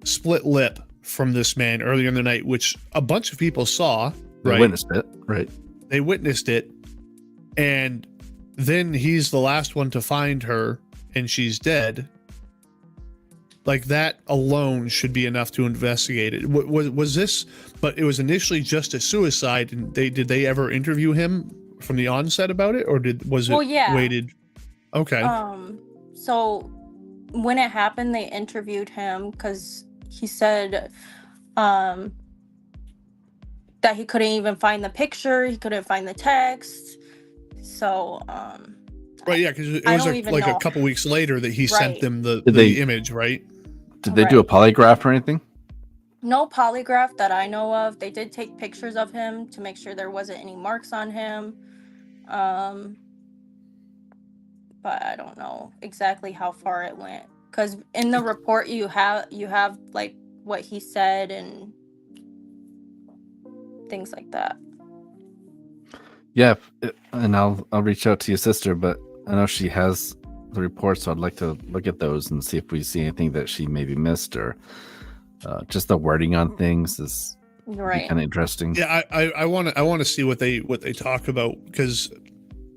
split lip from this man earlier in the night, which a bunch of people saw, They right? witnessed it, right? They witnessed it, and then he's the last one to find her, and she's dead. Like that alone should be enough to investigate it. Was this? But it was initially just a suicide. And did they ever interview him from the onset about it, or was it Well, yeah. waited? Okay. So when it happened, they interviewed him because he said that he couldn't even find the picture, he couldn't find the text. So Right, yeah, because it I was don't even like a know. couple weeks later that he sent Right. them the Did they- image, right? Did they do a Right. polygraph or anything? No polygraph that I know of. They did take pictures of him to make sure there wasn't any marks on him. But I don't know exactly how far it went. Because in the report you have like what he said and things like that. Yeah, and I'll reach out to your sister, but I know she has the report, so I'd like to look at those and see if we see anything that she maybe missed, or just the wording on things is Right. kind of interesting. Yeah, I want to see what they talk about, because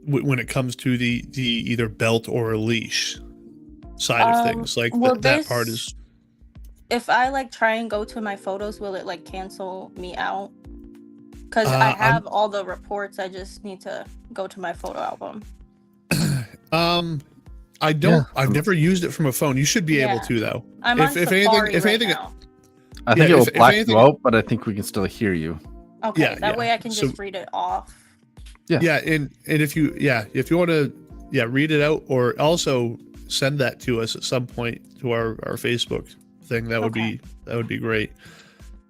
when it comes to the either belt or a leash side of things, like that part is. If I like try and go to my photos, will it like cancel me out? Because I have all the reports. I just need to go to my photo album. I don't. Yeah. I've never used it from a phone. You should be able to, though. I'm on Safari right now. I think Yeah, it will if black anything- you out, but I think we can still hear you. Okay, Yeah, that yeah. way I can So- just read it off. Yeah, and if you want to read it out, or also send that to us at some point to our Facebook thing, that would be great.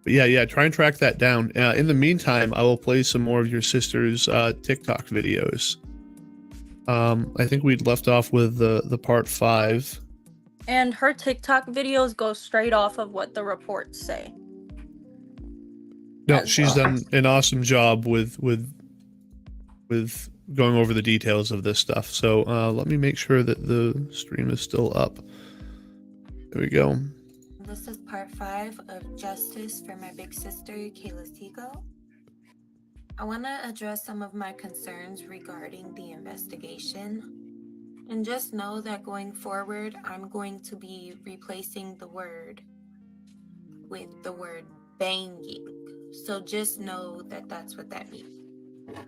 But yeah, try and track that down. In the meantime, I will play some more of your sister's TikTok videos. I think we'd left off with the part 5. And her TikTok videos go straight off of what the reports say. No, as she's well. done an awesome job with going over the details of this stuff. So let me make sure that the stream is still up. There we go. This is part 5 of Justice for my big sister, Kayla Seago. I want to address some of my concerns regarding the investigation. And just know that going forward, I'm going to be replacing the word with the word banging. So just know that that's what that means.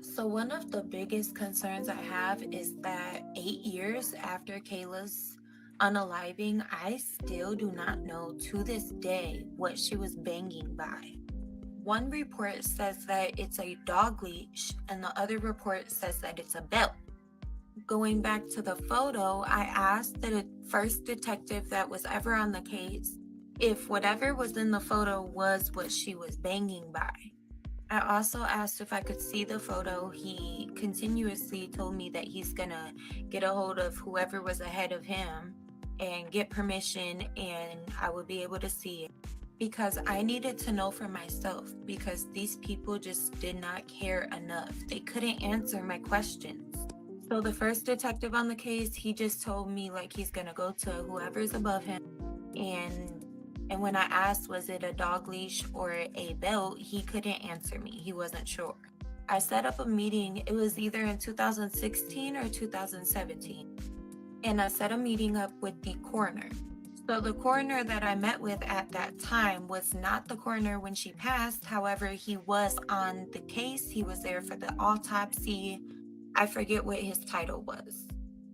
So one of the biggest concerns I have is that 8 years after Kayla's unaliving, I still do not know to this day what she was banging by. One report says that it's a dog leash, and the other report says that it's a belt. Going back to the photo, I asked the first detective that was ever on the case if whatever was in the photo was what she was banging by. I also asked if I could see the photo. He continuously told me that he's gonna get a hold of whoever was ahead of him and get permission, and I would be able to see it. Because I needed to know for myself, because these people just did not care enough. They couldn't answer my questions. So the first detective on the case, he just told me like he's gonna go to whoever's above him. And when I asked, was it a dog leash or a belt, he couldn't answer me. He wasn't sure. I set up a meeting. It was either in 2016 or 2017. And I set a meeting up with the coroner. So the coroner that I met with at that time was not the coroner when she passed. However, he was on the case. He was there for the autopsy. I forget what his title was.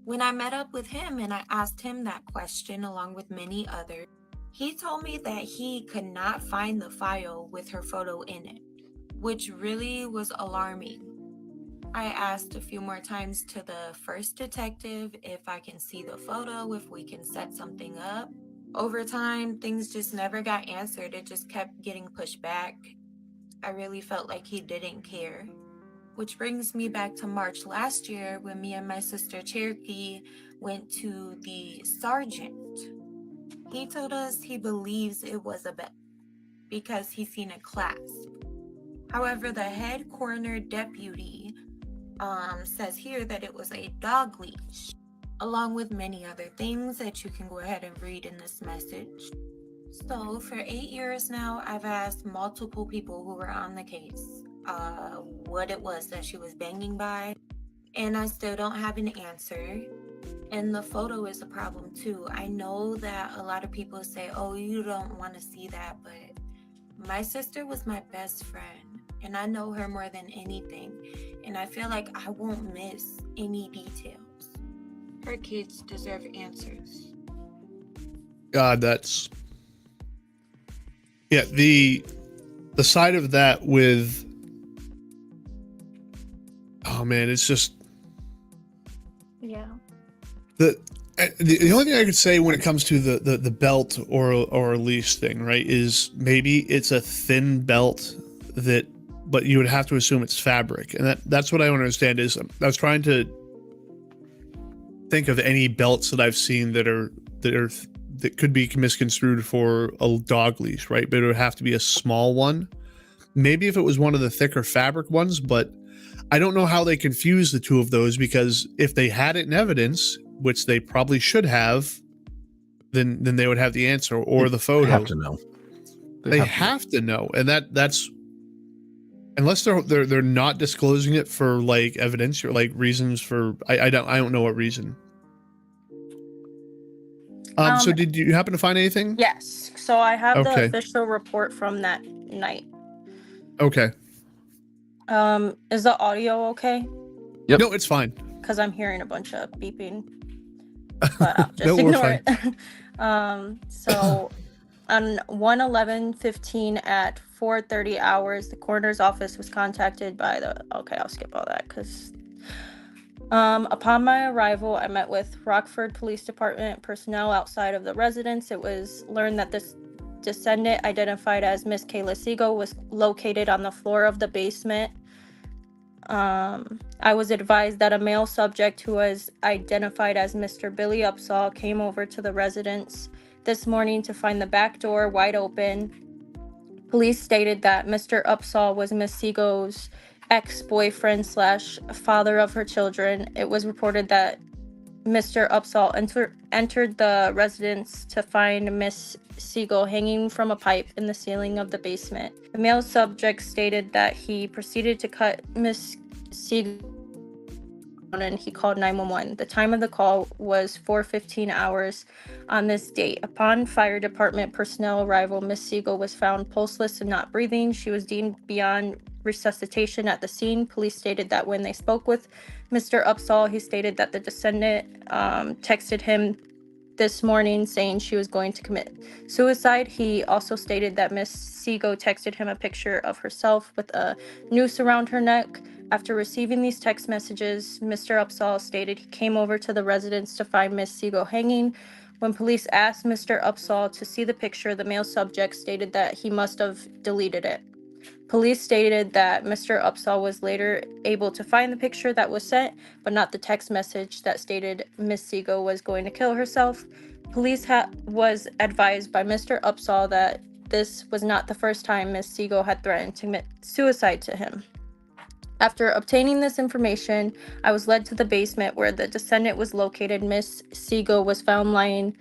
When I met up with him and I asked him that question along with many others, he told me that he could not find the file with her photo in it, which really was alarming. I asked a few more times to the first detective if I can see the photo, if we can set something up. Over time, things just never got answered. It just kept getting pushed back. I really felt like he didn't care. Which brings me back to March last year when me and my sister Cherokee went to the sergeant. He told us he believes it was a belt because he's seen a clasp. However, the head coroner deputy says here that it was a dog leash, along with many other things that you can go ahead and read in this message. So for 8 years now, I've asked multiple people who were on the case what it was that she was banging by. and I still don't have an answer. And the photo is a problem too. I know that a lot of people say, oh, you don't want to see that, but my sister was my best friend, and I know her more than anything, and I feel like I won't miss any details. Her kids deserve answers. God, that's the side of that with, oh man, it's just Yeah. the only thing I could say when it comes to the belt or leash thing, right, is maybe it's a thin belt but you would have to assume it's fabric, and that's what I don't understand. Is I was trying to think of any belts that I've seen that could be misconstrued for a dog leash, right? But it would have to be a small one. Maybe if it was one of the thicker fabric ones, but I don't know how they confuse the two of those, because if they had it in evidence, which they probably should have, then they would have the answer or the photo. They have to know. They have to know, and that's unless they're not disclosing it for like evidence or like reasons for I don't know what reason. So did you happen to find anything? Yes. So I have the Okay. official report from that night. Okay. Is the audio okay? Yep. No, it's fine. Because I'm hearing a bunch of beeping. But I'll just No, we're ignore it. So on 1/11/15 at 4:30 hours, the coroner's office was contacted by okay, I'll skip all that because upon my arrival, I met with Rockford Police Department personnel outside of the residence. It was learned that this descendant, identified as Miss Kayla Seago, was located on the floor of the basement. I was advised that a male subject who was identified as Mr. Billy Upsall came over to the residence this morning to find the back door wide open. Police stated that Mr. Upsall was Miss Seago's ex-boyfriend / father of her children. It was reported that Mr. Upsall entered the residence to find Miss Seago hanging from a pipe in the ceiling of the basement. The male subject stated that he proceeded to cut Miss Seago and he called 911. The time of the call was 4:15 hours on this date. Upon fire department personnel arrival, Miss Seago was found pulseless and not breathing. She was deemed beyond resuscitation at the scene. Police stated that when they spoke with Mr. Upsall, he stated that the descendant texted him this morning saying she was going to commit suicide. He also stated that Miss Seago texted him a picture of herself with a noose around her neck. After receiving these text messages, Mr. Upsall stated he came over to the residence to find Miss Seago hanging. When police asked Mr. Upsall to see the picture, the male subject stated that he must have deleted it. Police stated that Mr. Upsall was later able to find the picture that was sent, but not the text message that stated Miss Seago was going to kill herself. Police was advised by Mr. Upsall that this was not the first time Miss Seago had threatened to commit suicide to him. After obtaining this information, I was led to the basement where the descendant was located. Miss Seago was found lying,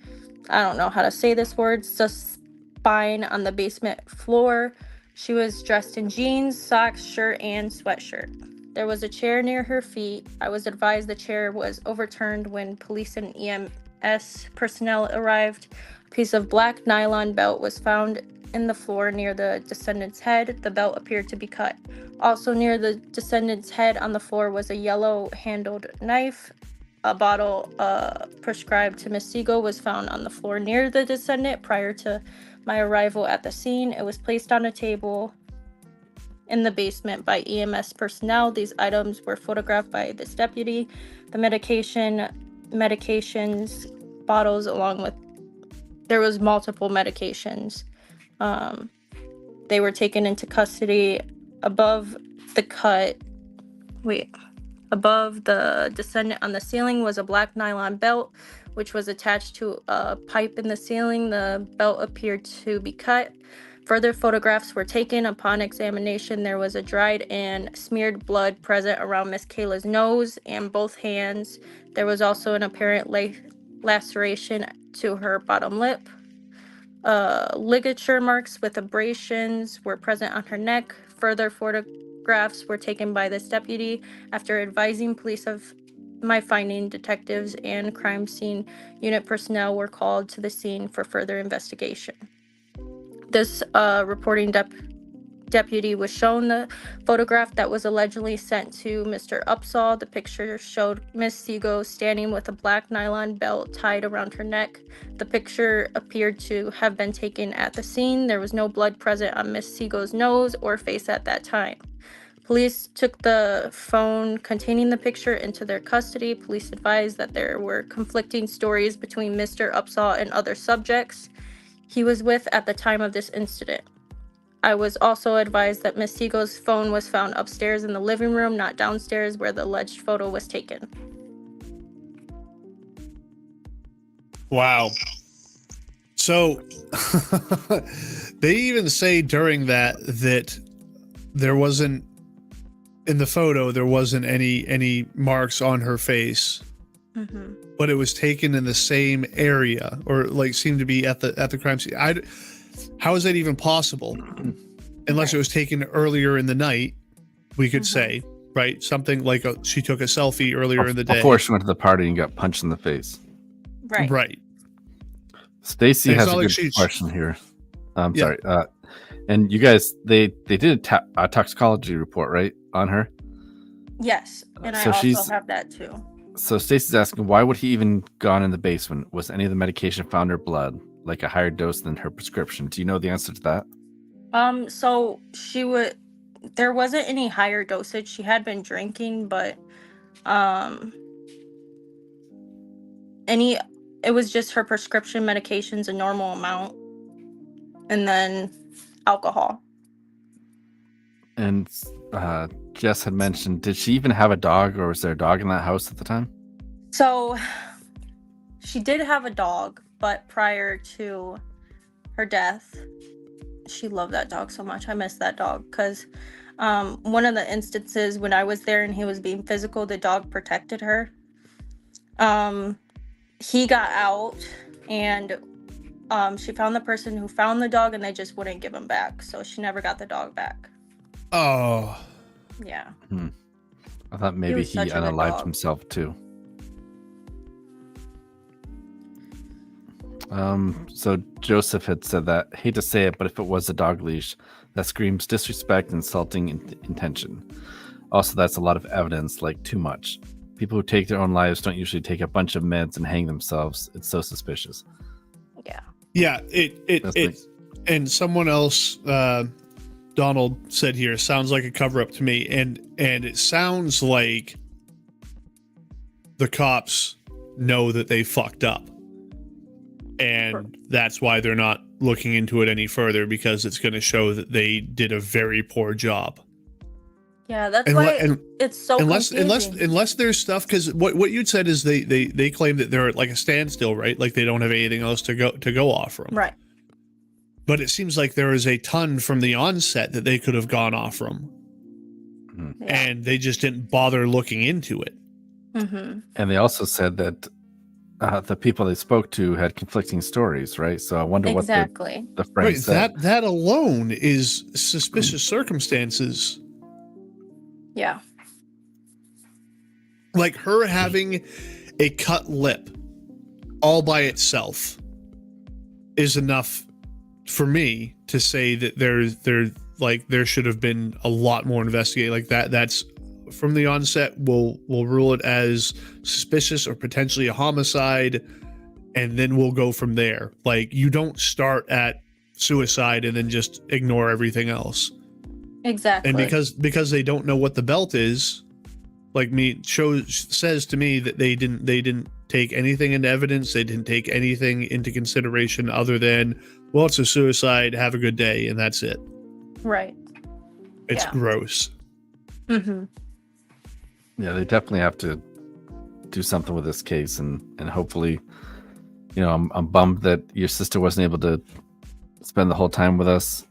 I don't know how to say this word, supine on the basement floor. She was dressed in jeans, socks, shirt, and sweatshirt. There was a chair near her feet. I was advised the chair was overturned when police and EMS personnel arrived. A piece of black nylon belt was found in the floor near the descendant's head. The belt appeared to be cut. Also near the descendant's head on the floor was a yellow-handled knife. A bottle prescribed to Miss Seago was found on the floor near the descendant prior to my arrival at the scene. It was placed on a table in the basement by EMS personnel. These items were photographed by this deputy. The medications, bottles, along with, there was multiple medications. They were taken into custody. Above the descendant on the ceiling was a black nylon belt, which was attached to a pipe in the ceiling. The belt appeared to be cut. Further photographs were taken. Upon examination, there was a dried and smeared blood present around Miss Kayla's nose and both hands. There was also an apparent laceration to her bottom lip. Ligature marks with abrasions were present on her neck. Further photographs were taken by this deputy. After advising police of my finding, detectives and crime scene unit personnel were called to the scene for further investigation. This reporting deputy was shown the photograph that was allegedly sent to Mr. Upsall. The picture showed Miss Seago standing with a black nylon belt tied around her neck. The picture appeared to have been taken at the scene. There was no blood present on Miss Seago's nose or face at that time. Police took the phone containing the picture into their custody. Police advised that there were conflicting stories between Mr. Upsall and other subjects he was with at the time of this incident. I was also advised that Miss Seago's phone was found upstairs in the living room, not downstairs where the alleged photo was taken. Wow. So they even say during that there wasn't, in the photo, there wasn't any marks on her face, but it was taken in the same area, or like seemed to be at the crime scene. How is that even possible? Unless it was taken earlier in the night, we could say, right? Something like she took a selfie earlier in the day. Before she went to the party and got punched in the face. Right. Right. Stacy has a good question here. I'm sorry. And you guys, they did a toxicology report, right, on her? Yes, and So I she's- also have that too. So Stacy's asking, why would he even gone in the basement? Was any of the medication found in her blood, like a higher dose than her prescription? Do you know the answer to that? So there wasn't any higher dosage. She had been drinking, but it was just her prescription medications, a normal amount, and then alcohol. And Jess had mentioned, did she even have a dog, or was there a dog in that house at the time? So she did have a dog, but prior to her death, she loved that dog so much. I miss that dog because one of the instances when I was there and he was being physical, the dog protected her. He got out and she found the person who found the dog and they just wouldn't give him back. So she never got the dog back. Oh. Yeah. I thought maybe was he such a good unalived dog. himself too. So Joseph had said that, hate to say it, but if it was a dog leash, that screams disrespect, insulting intention. Also, that's a lot of evidence, like too much. People who take their own lives don't usually take a bunch of meds and hang themselves. It's so suspicious. Yeah. Yeah, it and someone else, Donald said here, sounds like a cover up to me, and it sounds like the cops know that they fucked up, and that's why they're not looking into it any further, because it's going to show that they did a very poor job. Yeah, that's why it's so confusing. Unless there's stuff, because what you'd said is they claim that they're at like a standstill, right? Like they don't have anything else to go off from. Right. But it seems like there is a ton from the onset that they could have gone off from, and they just didn't bother looking into it. And they also said that the people they spoke to had conflicting stories, right? So I wonder what the friend Right, said. that alone is suspicious circumstances. Yeah. Like her having a cut lip all by itself is enough for me to say that there should have been a lot more investigated. Like that's from the onset, we'll rule it as suspicious or potentially a homicide, and then we'll go from there. Like you don't start at suicide and then just ignore everything else. Exactly. And because they don't know what the belt is, like says to me that they didn't take anything into evidence. They didn't take anything into consideration other than, well, it's a suicide, have a good day, and that's it. Right. It's gross. Yeah, they definitely have to do something with this case, and hopefully, I'm bummed that your sister wasn't able to spend the whole time with us.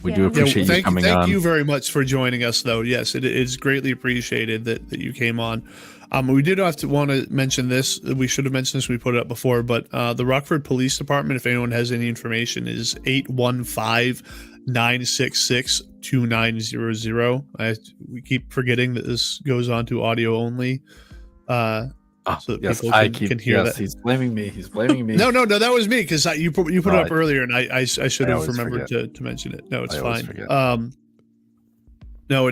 We do appreciate you coming on. Thank you very much for joining us, though. Yes, it is greatly appreciated that you came on. We did have to want to mention this. We should have mentioned this when we put it up before, but the Rockford Police Department, if anyone has any information, is 815 966-2900. We keep forgetting that this goes on to audio only. So that yes, people can hear that. He's blaming me. He's blaming me. No, that was me because you put it up earlier, and I should have remembered to mention it. No, it's fine. No,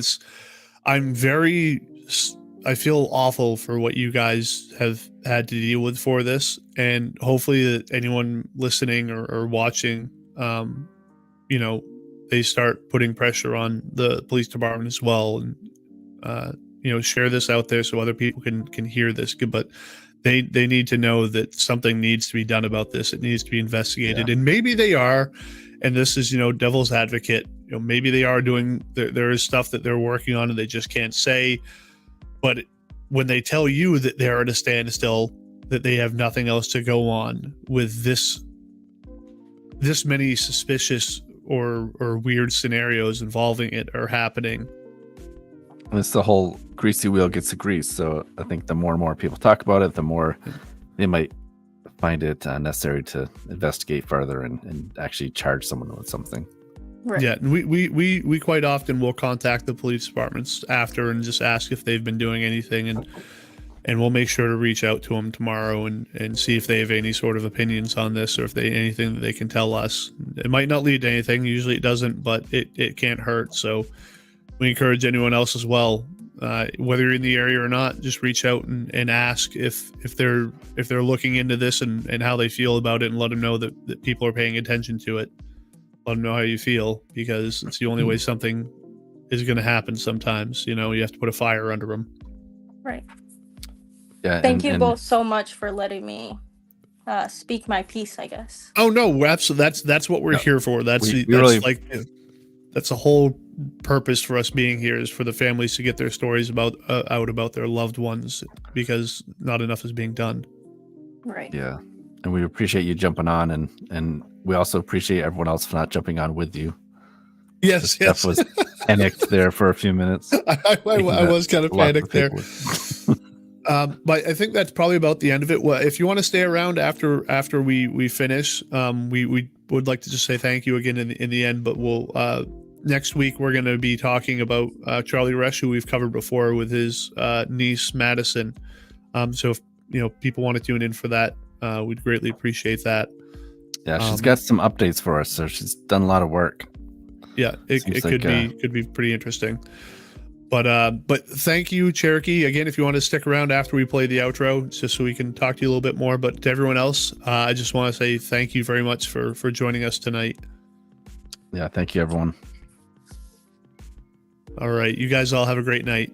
I feel awful for what you guys have had to deal with for this, and hopefully that anyone listening or watching, they start putting pressure on the police department as well, and share this out there so other people can hear this. But they need to know that something needs to be done about this. It needs to be investigated, and maybe they are. And this is, devil's advocate. Maybe they are doing. There is stuff that they're working on, and they just can't say. But when they tell you that they're at a standstill, that they have nothing else to go on with this many suspicious or weird scenarios involving it are happening. It's the whole greasy wheel gets the grease. So I think the more and more people talk about it, the more they might find it necessary to investigate further and actually charge someone with something. Right. Yeah, and we quite often will contact the police departments after and just ask if they've been doing anything, and we'll make sure to reach out to them tomorrow and see if they have any sort of opinions on this, or if they anything that they can tell us. It might not lead to anything. Usually it doesn't, but it can't hurt. So we encourage anyone else as well, whether you're in the area or not, just reach out and ask if they're looking into this and how they feel about it, and let them know that people are paying attention to it. Let them know how you feel, because it's the only way something is going to happen sometimes. You have to put a fire under them. Right. Yeah. Thank you both so much for letting me speak my piece, I guess. Oh no, absolutely. That's what we're here for. That's the whole purpose for us being here, is for the families to get their stories out about their loved ones, because not enough is being done. Right. Yeah. And we appreciate you jumping on, and we also appreciate everyone else for not jumping on with you. Yes. Steph was panicked there for a few minutes. I was kind of panicked there. But I think that's probably about the end of it. Well, if you want to stay around after we finish, we would like to just say thank you again in the end. But we'll next week we're going to be talking about Charlie Resch, who we've covered before, with his niece Madison. So if people want to tune in for that, we'd greatly appreciate that. Yeah, she's got some updates for us, so she's done a lot of work. Yeah, it could be pretty interesting. But thank you, Cherokee. Again, if you want to stick around after we play the outro, just so we can talk to you a little bit more. But to everyone else, I just want to say thank you very much for joining us tonight. Yeah, thank you, everyone. All right, you guys all have a great night.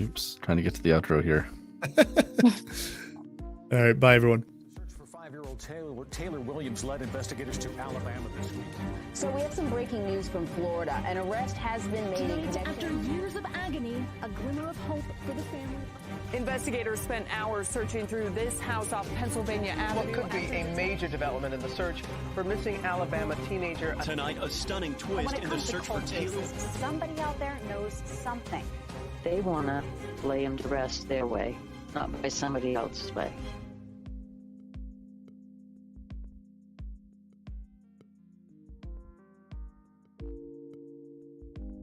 Oops, trying to get to the outro here. All right, bye, everyone. Search for 5-year-old Taylor Williams led investigators to Alabama this week. So we have some breaking news from Florida. An arrest has been made in connection. After years of agony, a glimmer of hope for the family. Investigators spent hours searching through this house off Pennsylvania Avenue. What could be a major development in the search for missing Alabama teenager. Tonight, a stunning twist in the search for Taylor. Somebody out there knows something. They want to lay him to rest their way, not by somebody else's way.